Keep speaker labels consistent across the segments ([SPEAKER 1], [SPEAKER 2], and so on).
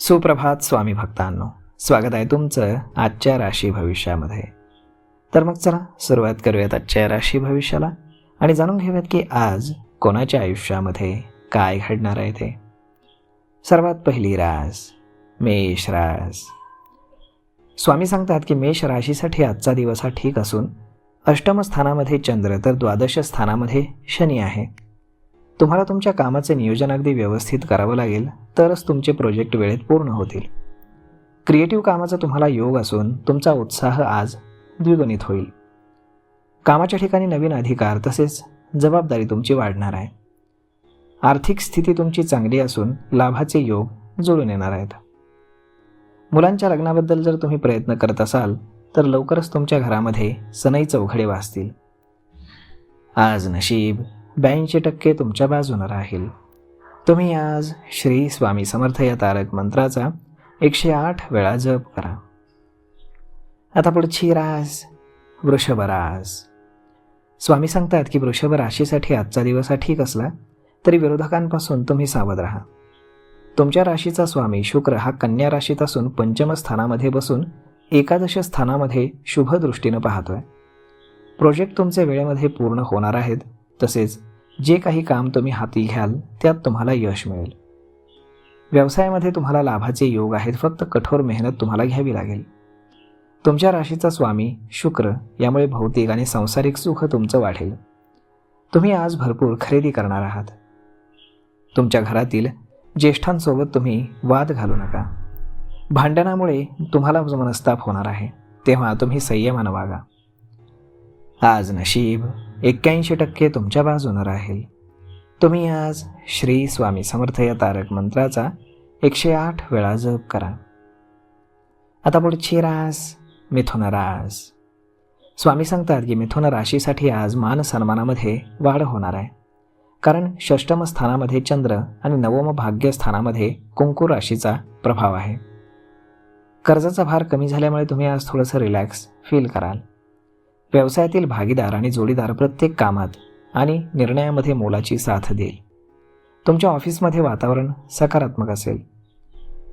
[SPEAKER 1] सुप्रभात स्वामी भक्तांनो, स्वागत आहे तुमचं आजच्या राशी भविष्यामध्ये. तर मग चला सुरुवात करूयात आजच्या राशी भविष्याला आणि जाणून घेऊयात की आज कोणाच्या आयुष्यामध्ये काय घडणार आहे ते. सर्वात पहिली रास मेष रास. स्वामी सांगतात की मेष राशीसाठी आजचा दिवस हा ठीक असून अष्टम स्थानामध्ये चंद्र तर द्वादश स्थानामध्ये शनी आहे. तुम्हाला तुमच्या कामाचे नियोजन अगदी व्यवस्थित करावं लागेल, तरच तुमचे प्रोजेक्ट वेळेत पूर्ण होतील. क्रिएटिव्ह कामाचा तुम्हाला योग असून तुमचा उत्साह आज द्विगुणित होईल. कामाच्या ठिकाणी नवीन अधिकार तसेच जबाबदारी तुमची वाढणार आहे. आर्थिक स्थिती तुमची चांगली असून लाभाचे योग जुळून येणार आहेत. मुलांच्या लग्नाबद्दल जर तुम्ही प्रयत्न करत असाल तर लवकरच तुमच्या घरामध्ये सनई चौघडे वाजतील. आज नशीब 82% तुमच्या बाजूने राहील. तुम्ही आज श्री स्वामी समर्थ या तारक मंत्राचा 108 वेळा जप करा. आता पुढची रास वृषभ रास. स्वामी सांगतात की वृषभ राशीसाठी आजचा दिवस हा ठीक असला तरी विरोधकांपासून तुम्ही सावध राहा. तुमच्या राशीचा स्वामी शुक्र हा कन्या राशीत असून पंचम स्थानामध्ये बसून एकादश स्थानामध्ये शुभ दृष्टीनं पाहतोय. प्रोजेक्ट तुमचे वेळेमध्ये पूर्ण होणार आहेत. तसेच जे काही काम तुम्ही हाती घ्याल त्यात तुम्हाला यश मिळेल. व्यवसायामध्ये तुम्हाला लाभाचे योग आहेत, फक्त कठोर मेहनत तुम्हाला घ्यावी लागेल. तुमच्या राशीचा स्वामी शुक्र यामुळे भौतिक आणि सांसारिक सुख तुमचं वाढेल. तुम्ही आज भरपूर खरेदी करणार आहात. तुमच्या घरातील ज्येष्ठांसोबत तुम्ही वाद घालू नका. भांडणामुळे तुम्हाला मनस्ताप होणार आहे, तेव्हा तुम्ही संयमानं वागा. आज नशीब 81% तुमच्या बाजूने राहील. तुम्ही आज श्री स्वामी समर्थ या तारक मंत्राचा 108 वेळा जप करा. आता पुढची रास मिथुन रास. स्वामी सांगतात की मिथुन राशीसाठी आज मान सन्मानामध्ये वाढ होणार आहे. कारण षष्टम स्थानामध्ये चंद्र आणि नवम भाग्य स्थानामध्ये कुंकू राशीचा प्रभाव आहे. कर्जाचा भार कमी झाल्यामुळे तुम्ही आज थोडंसं रिलॅक्स फील कराल. व्यवसायातील भागीदार आणि जोडीदार प्रत्येक कामात आणि निर्णयामध्ये मोलाची साथ देईल. तुमच्या ऑफिसमध्ये वातावरण सकारात्मक असेल.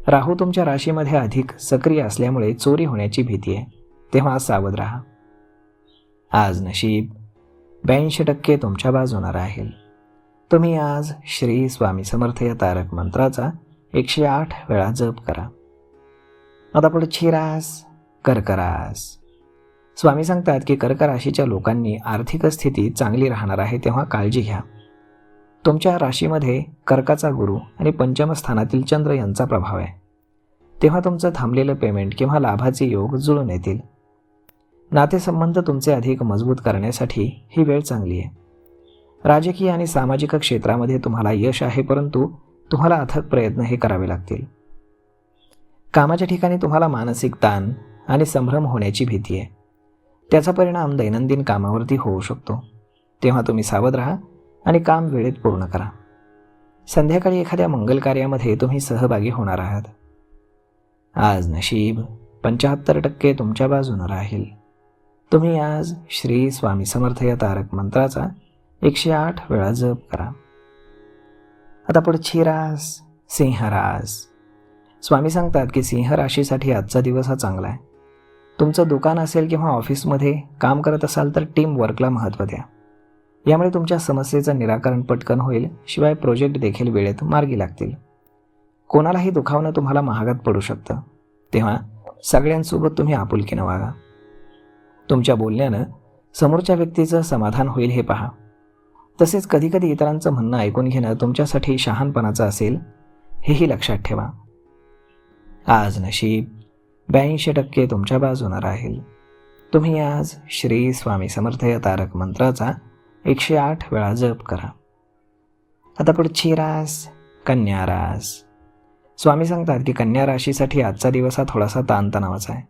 [SPEAKER 1] राहू तुमच्या राशीमध्ये अधिक सक्रिय असल्यामुळे चोरी होण्याची भीती आहे, तेव्हा सावध राहा. आज नशीब 82% तुमच्या बाजूने राहील. तुम्ही आज श्री स्वामी समर्थ या तारक मंत्राचा 108 वेळा जप करा. आता पुढची रास कर्क रास. स्वामी सांगतात की कर्क राशीच्या लोकांनी आर्थिक स्थिती चांगली राहणार आहे, तेव्हा काळजी घ्या. तुमच्या राशीमध्ये कर्काचा गुरु आणि पंचम स्थानातील चंद्र यांचा प्रभाव आहे, तेव्हा तुमचं थांबलेलं पेमेंट किंवा लाभाचे योग जुळून येतील. नातेसंबंध तुमचे अधिक मजबूत करण्यासाठी ही वेळ चांगली आहे. राजकीय आणि सामाजिक क्षेत्रामध्ये तुम्हाला यश आहे, परंतु तुम्हाला अथक प्रयत्न हे करावे लागतील. कामाच्या ठिकाणी तुम्हाला मानसिक ताण आणि संभ्रम होण्याची भीती आहे. त्याचा परिणाम दैनंदिन कामावरती होऊ शकतो, तेव्हा तुम्ही सावध राहा आणि काम वेळेत पूर्ण करा. संध्याकाळी एखाद्या मंगल कार्यामध्ये तुम्ही सहभागी होणार आहात. आज नशीब 75% तुमच्या बाजूने राहील. तुम्ही आज श्री स्वामी समर्थ या तारक मंत्राचा 108 वेळा जप करा. आता पुढची रास सिंह रास. स्वामी सांगतात की सिंह राशीसाठी आजचा दिवस हा चांगला आहे. तुमचं दुकान असेल किंवा ऑफिसमध्ये काम करत असाल तर टीम वर्कला महत्त्व द्या. यामुळे तुमच्या समस्येचं निराकरण पटकन होईल, शिवाय प्रोजेक्ट देखील वेळेत मार्गी लागतील. कोणालाही दुखावणं तुम्हाला महागात पडू शकतं, तेव्हा सगळ्यांसोबत तुम्ही आपुलकीनं वागा. तुमच्या बोलण्यानं समोरच्या व्यक्तीचं समाधान होईल हे पहा. तसेच कधीकधी इतरांचं म्हणणं ऐकून घेणं तुमच्यासाठी शहाणपणाचं असेल, हेही लक्षात ठेवा. आज नशीब 82% तुमच्या बाजूने राहील. तुम्ही आज श्री स्वामी समर्थ या तारक मंत्राचा 108 वेळा जप करा. आता पुढची रास कन्या रास. स्वामी सांगतात की कन्या राशीसाठी आजचा दिवस हा थोडासा ताणतणावाचा आहे.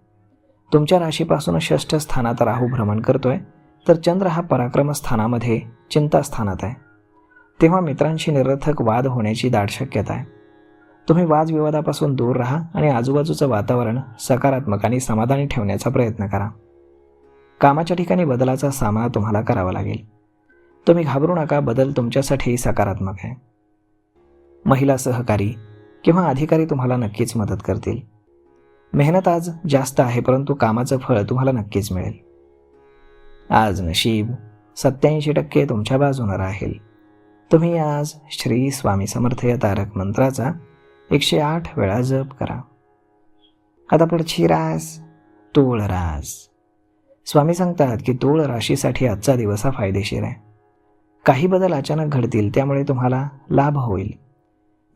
[SPEAKER 1] तुमच्या राशीपासून षष्ठ स्थानात राहू भ्रमण करतोय, तर चंद्र हा पराक्रम स्थानामध्ये चिंता स्थानात आहे, तेव्हा मित्रांशी निरर्थक वाद होण्याची दाट शक्यता आहे. तुम्ही वादविवादापासून दूर राहा आणि आजूबाजूचं वातावरण सकारात्मक आणि समाधानी ठेवण्याचा प्रयत्न करा. कामाच्या ठिकाणी बदलाचा सामना तुम्हाला करावा लागेल. तुम्ही घाबरू नका, बदल तुमच्यासाठी सकारात्मक आहे. महिला सहकारी किंवा अधिकारी तुम्हाला नक्कीच मदत करतील. मेहनत आज जास्त आहे, परंतु कामाचं फळ तुम्हाला नक्कीच मिळेल. आज नशीब 87% तुमच्या बाजूने राहील. तुम्ही आज श्री स्वामी समर्थ या तारक मंत्राचा 108 वेळा जप करा. आता पुढची रास तूळ रास. स्वामी सांगतात की तूळ राशीसाठी आजचा दिवस हा फायदेशीर आहे. काही बदल अचानक घडतील, त्यामुळे तुम्हाला लाभ होईल.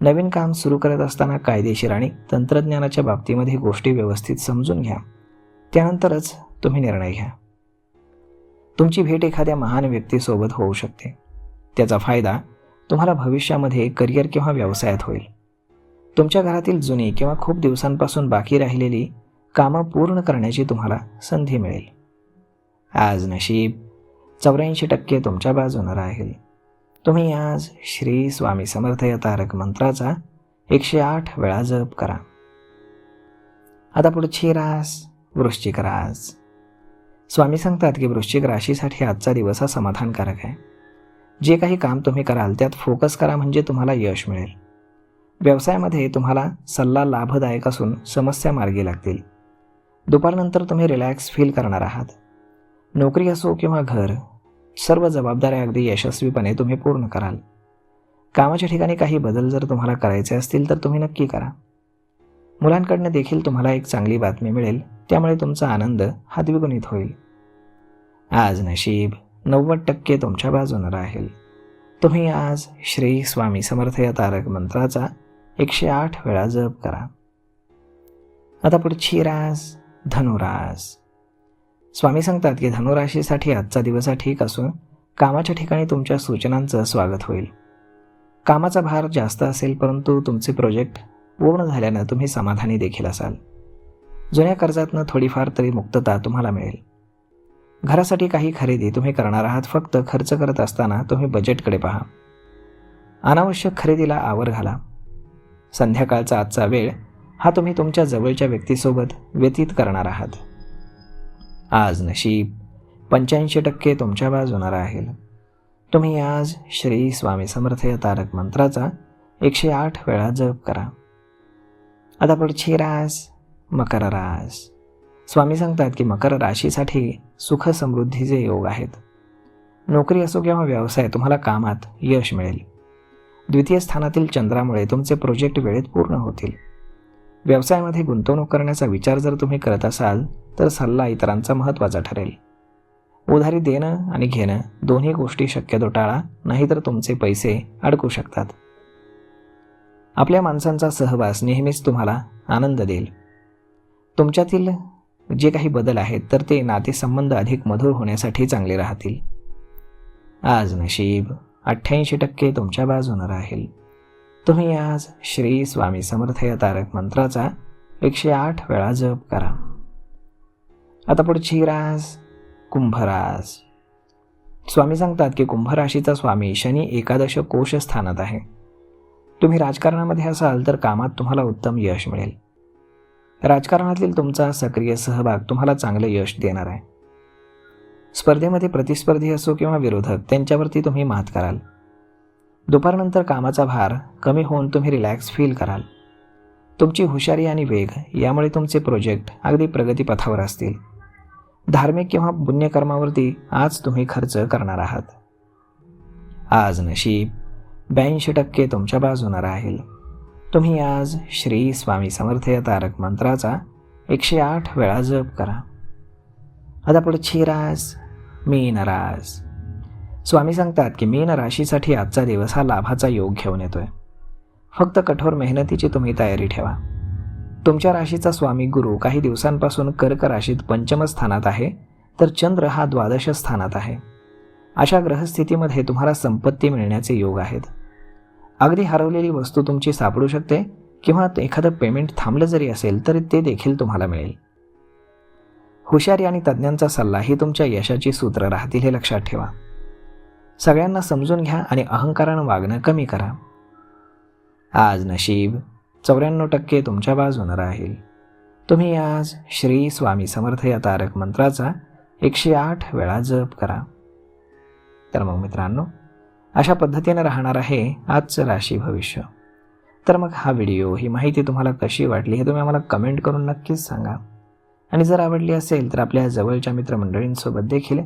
[SPEAKER 1] नवीन काम सुरू करत असताना कायदेशीर आणि तंत्रज्ञानाच्या बाबतीमध्ये गोष्टी व्यवस्थित समजून घ्या, त्यानंतरच तुम्ही निर्णय घ्या. तुमची भेट एखाद्या महान व्यक्तीसोबत होऊ शकते. त्याचा फायदा तुम्हाला भविष्यामध्ये करिअर किंवा व्यवसायात होईल. तुमच्या घरातील जुनी किंवा खूप दिवसांपासून बाकी राहिलेली कामं पूर्ण करण्याची तुम्हाला संधी मिळेल. आज नशीब 84% तुमच्या बाजूने राहील. तुम्ही आज श्री स्वामी समर्थ या तारक मंत्राचा 108 वेळा जप करा. आता पुढची रास वृश्चिक रास. स्वामी सांगतात की वृश्चिक राशीसाठी आजचा दिवस हा समाधानकारक आहे. जे काही काम तुम्ही कराल त्यात फोकस करा, म्हणजे तुम्हाला यश मिळेल. व्यवसायामध्ये तुम्हाला सल्ला लाभदायक असून समस्या मार्गी लागतील. दुपारनंतर तुम्ही रिलॅक्स फील करणार आहात. नोकरी असो किंवा घर, सर्व जबाबदाऱ्या अगदी यशस्वीपणे तुम्ही पूर्ण कराल. कामाच्या ठिकाणी काही बदल जर तुम्हाला करायचे असतील तर तुम्ही नक्की करा. मुलांकडनं देखील तुम्हाला एक चांगली बातमी मिळेल, त्यामुळे तुमचा आनंद हा द्विगुणित होईल. आज नशीब 90% तुमच्या बाजूने राहील. तुम्ही आज श्री स्वामी समर्थ या तारक मंत्राचा 108 वेळा जप करा. आता पुढची रास धनुरास. स्वामी सांगतात की धनुराशीसाठी आजचा दिवस हा ठीक असून कामाच्या ठिकाणी तुमच्या सूचनांचं स्वागत होईल. कामाचा भार जास्त असेल, परंतु तुमचे प्रोजेक्ट पूर्ण झाल्यानं तुम्ही समाधानी देखील असाल. जुन्या कर्जातनं थोडीफार तरी मुक्तता तुम्हाला मिळेल. घरासाठी काही खरेदी तुम्ही करणार आहात. फक्त खर्च करत असताना तुम्ही बजेटकडे पहा. अनावश्यक खरेदीला आवर घाला. संध्याकाळचा आजचा वेळ हा तुम्ही तुमच्या जवळच्या व्यक्तीसोबत व्यतीत करणार आहात. आज नशीब 85% तुमच्या बाजूने राहील. तुम्ही आज श्री स्वामी समर्थ या तारक मंत्राचा 108 वेळा जप करा. आता पुढची रास मकर रास. स्वामी सांगतात की मकर राशीसाठी सुख समृद्धीचे योग आहेत. नोकरी असो किंवा व्यवसाय, तुम्हाला कामात यश मिळेल. द्वितीय स्थानातील चंद्रामुळे तुमचे प्रोजेक्ट वेळेत पूर्ण होतील. व्यवसायामध्ये गुंतवणूक करण्याचा विचार जर तुम्ही करत असाल तर सल्ला इतरांचा महत्त्वाचा ठरेल. उधारी देणं आणि घेणं दोन्ही गोष्टी शक्यतो टाळा, नाहीतर तुमचे पैसे अडकू शकतात. आपल्या माणसांचा सहवास नेहमीच तुम्हाला आनंद देईल. तुमच्यातील जे काही बदल आहेत तर ते नातेसंबंध अधिक मधुर होण्यासाठी चांगले राहतील. आज नशीब 88% तुमच्या बाजूने राहील. तुम्ही आज श्री स्वामी समर्थ या तारक मंत्राचा 108 वेळा जप करा. आता पुढची रास कुंभरास. स्वामी सांगतात की कुंभ राशीचा स्वामी शनी एकादश कोश स्थानात आहे. तुम्ही राजकारणामध्ये असाल तर कामात तुम्हाला उत्तम यश मिळेल. राजकारणातील तुमचा सक्रिय सहभाग तुम्हाला चांगले यश देणार आहे. स्पर्धेमध्ये प्रतिस्पर्धी असो किंवा विरोधक, त्यांच्यावरती तुम्ही मात कराल. दुपारनंतर कामाचा भार कमी होऊन तुम्ही रिलॅक्स फील कराल. तुमची हुशारी आणि वेग यामुळे तुमचे प्रोजेक्ट अगदी प्रगतीपथावर असतील. धार्मिक किंवा पुण्यकर्मावरती आज तुम्ही खर्च करणार आहात. आज नशीब 82% तुमच्या बाजूने राहील. तुम्ही आज श्री स्वामी समर्थ या तारक मंत्राचा 108 वेळा जप करा. आता पुढची रास मीन रास. स्वामी सांगतात की मीन राशीसाठी आजचा दिवस हा लाभाचा योग घेऊन येतोय. फक्त कठोर मेहनतीची तुम्ही तयारी ठेवा. तुमच्या राशीचा स्वामी गुरु काही दिवसांपासून कर्क राशीत पंचम स्थानात आहे, तर चंद्र हा द्वादश स्थानात आहे. अशा ग्रहस्थितीमध्ये तुम्हाला संपत्ती मिळण्याचे योग आहेत. अगदी हरवलेली वस्तू तुमची सापडू शकते किंवा एखादं पेमेंट थांबलं जरी असेल तरी ते देखील तुम्हाला मिळेल. हुशारी आणि तज्ज्ञांचा सल्ला ही तुमच्या यशाची सूत्र राहतील, हे लक्षात ठेवा. सगळ्यांना समजून घ्या आणि अहंकारानं वागणं कमी करा. आज नशीब 94% तुमच्या बाजूने राहील. तुम्ही आज श्री स्वामी समर्थ या तारक मंत्राचा 108 वेळा जप करा. तर मग मित्रांनो, अशा पद्धतीने राहणार आहे आजचं राशी भविष्य. तर मग हा व्हिडिओ, ही माहिती तुम्हाला कशी वाटली हे तुम्ही आम्हाला कमेंट करून नक्कीच सांगा. आणि जर आवडली असेल तर आपल्या जवळच्या मित्रमंडळींसोबत देखील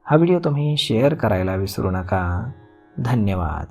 [SPEAKER 1] हा व्हिडिओ तुम्ही शेअर करायला विसरू नका. धन्यवाद.